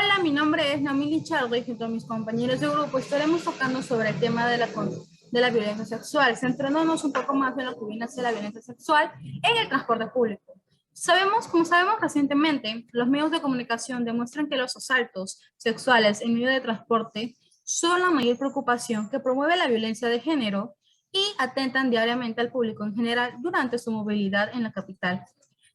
Hola, mi nombre es Naomi Lichardo y junto a mis compañeros de grupo estaremos tocando sobre el tema de la violencia sexual, centrándonos un poco más en lo que viene a ser la violencia sexual en el transporte público. Como sabemos recientemente, los medios de comunicación demuestran que los asaltos sexuales en medio de transporte son la mayor preocupación que promueve la violencia de género y atentan diariamente al público en general durante su movilidad en la capital.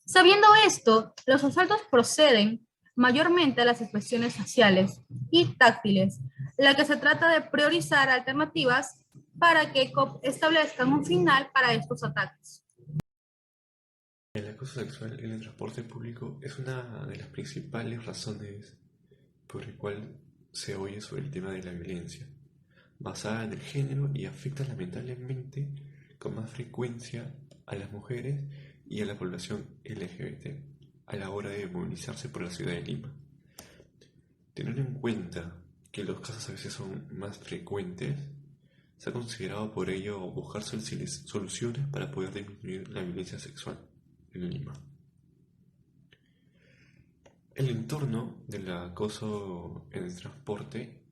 Sabiendo esto, los asaltos proceden mayormente a las expresiones faciales y táctiles, la que se trata de priorizar alternativas para que establezcan un final para estos ataques. El acoso sexual en el transporte público es una de las principales razones por el cual se oye sobre el tema de la violencia, basada en el género y afecta lamentablemente con más frecuencia a las mujeres y a la población LGBT a la hora de movilizarse por la ciudad de Lima. Teniendo en cuenta que los casos a veces son más frecuentes, se ha considerado por ello buscar soluciones para poder disminuir la violencia sexual en Lima. El entorno del acoso en el transporte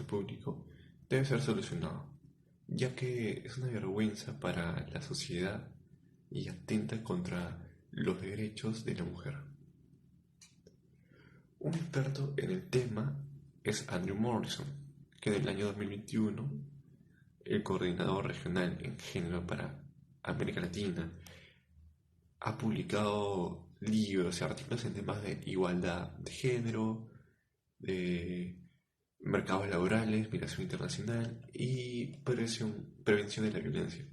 público, debe ser solucionado, ya que es una vergüenza para la sociedad y atenta contra los derechos de la mujer. Un experto en el tema es Andrew Morrison, que en el año 2021, el coordinador regional en género para América Latina, ha publicado libros y artículos en temas de igualdad de género, de mercados laborales, migración internacional y prevención de la violencia.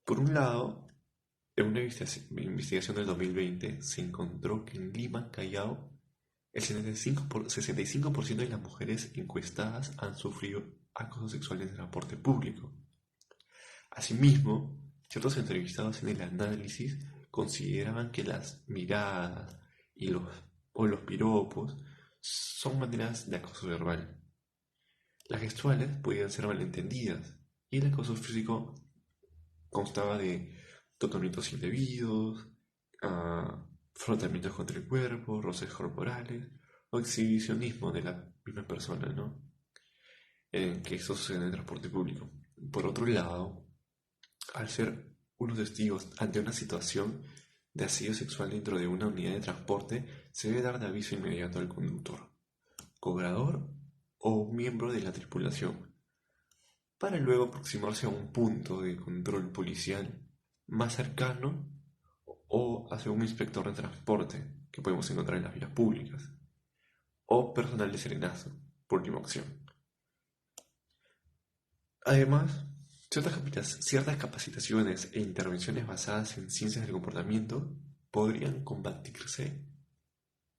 Por un lado, en una investigación del 2020 se encontró que en Lima, Callao, el 65% de las mujeres encuestadas han sufrido acoso sexual en el transporte público. Asimismo, ciertos entrevistados en el análisis consideraban que las miradas o los piropos son maneras de acoso verbal. Las gestuales podían ser malentendidas y el acoso físico constaba de tocamientos indebidos, frotamientos contra el cuerpo, roces corporales o exhibicionismo de la misma persona, ¿no? Que eso sucede en el transporte público. Por otro lado, al ser unos testigos ante una situación de asedio sexual dentro de una unidad de transporte, se debe dar de aviso inmediato al conductor, cobrador o miembro de la tripulación, para luego aproximarse a un punto de control policial más cercano o hacia un inspector de transporte que podemos encontrar en las vías públicas, o personal de serenazo, por última opción. Además, ciertas capacitaciones e intervenciones basadas en ciencias del comportamiento podrían combatirse,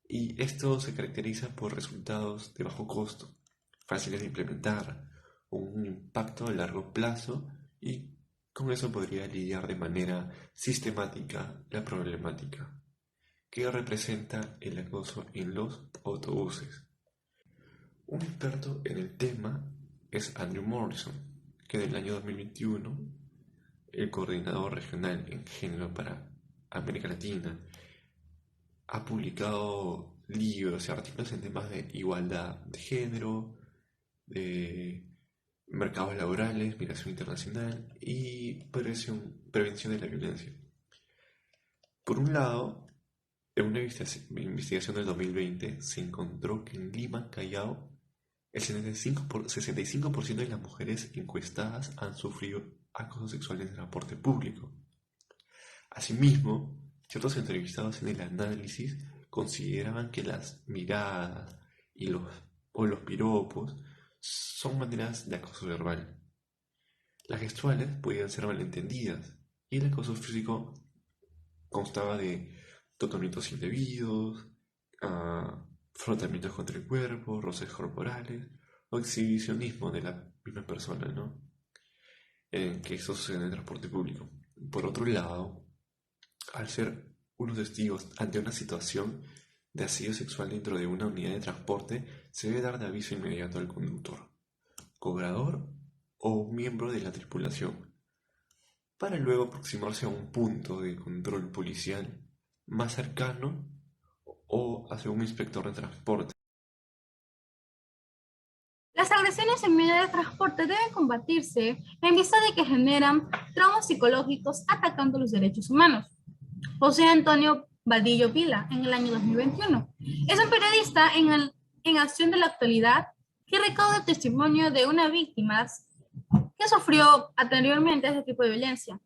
y esto se caracteriza por resultados de bajo costo, fáciles de implementar, un impacto a largo plazo, y con eso podría lidiar de manera sistemática la problemática que representa el acoso en los autobuses. Un experto en el tema es Andrew Morrison, que en el año 2021, el coordinador regional en género para América Latina, ha publicado libros y artículos en temas de igualdad de género, de mercados laborales, migración internacional y prevención de la violencia. Por un lado, en una investigación del 2020 se encontró que en Lima, Callao, el 65% de las mujeres encuestadas han sufrido acoso sexual en el transporte público. Asimismo, ciertos entrevistados en el análisis consideraban que las miradas o los piropos son maneras de acoso verbal. Las gestuales podían ser malentendidas y el acoso físico constaba de tocamientos indebidos, frotamientos contra el cuerpo, roces corporales o exhibicionismo de la misma persona, ¿no? Que eso sucede en el transporte público. Por otro lado, al ser unos testigos ante una situación de asedio sexual dentro de una unidad de transporte, se debe dar de aviso inmediato al conductor, cobrador o miembro de la tripulación, para luego aproximarse a un punto de control policial más cercano o hacia un inspector de transporte. Las agresiones en medio de transporte deben combatirse en vista de que generan traumas psicológicos atacando los derechos humanos. José Antonio Vadillo Vila, en el año 2021. Es un periodista en acción de la actualidad que recauda el testimonio de una víctima que sufrió anteriormente ese tipo de violencia.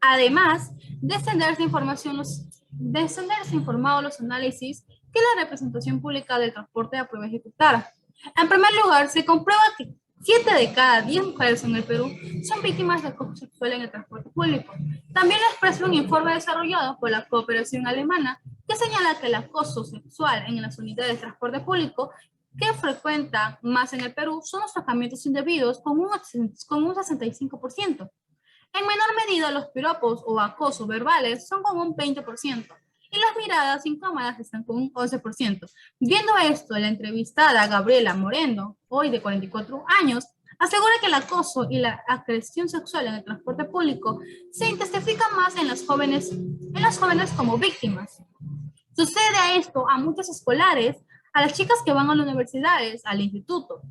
Además de extenderse informado los análisis que la representación pública del transporte aprueba ejecutar. En primer lugar, se comprueba que 7 de cada 10 mujeres en el Perú son víctimas de acoso sexual en el transporte público. También expresa un informe desarrollado por la cooperación alemana que señala que el acoso sexual en las unidades de transporte público que frecuenta más en el Perú son los tratamientos indebidos con un 65%. En menor medida, los piropos o acoso verbales son con un 20% y las miradas incómodas están con un 11%. Viendo esto, la entrevistada Gabriela Moreno, hoy de 44 años, asegura que el acoso y la agresión sexual en el transporte público se intensifica más en las jóvenes como víctimas. Sucede a esto a muchos escolares, a las chicas que van a las universidades, al instituto.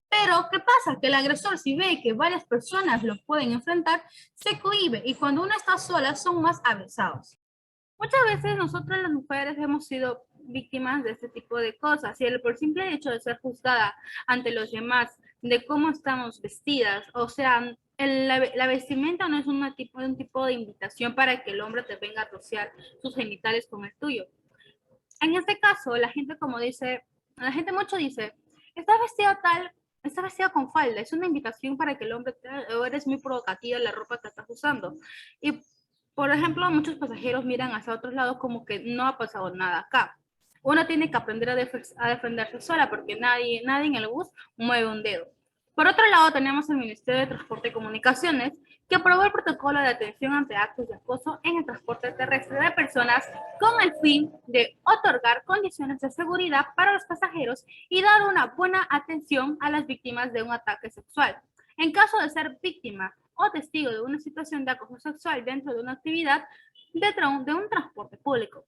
Pero, ¿qué pasa? Que el agresor, si ve que varias personas lo pueden enfrentar, se cohíbe y cuando uno está sola son más avesados. Muchas veces nosotras las mujeres hemos sido víctimas de este tipo de cosas y por simple hecho de ser juzgada ante los demás de cómo estamos vestidas, o sea, la vestimenta no es un tipo de invitación para que el hombre te venga a rociar sus genitales con el tuyo. En este caso, la gente mucho dice, estás vestida con falda, es una invitación para que el hombre o eres muy provocativa en la ropa que estás usando. Y, por ejemplo, muchos pasajeros miran hacia otros lados como que no ha pasado nada acá. Uno tiene que aprender a defenderse sola porque nadie en el bus mueve un dedo. Por otro lado, tenemos el Ministerio de Transporte y Comunicaciones, que aprobó el protocolo de atención ante actos de acoso en el transporte terrestre de personas con el fin de otorgar condiciones de seguridad para los pasajeros y dar una buena atención a las víctimas de un ataque sexual. En caso de ser víctima o testigo de una situación de acoso sexual dentro de una actividad de un transporte público,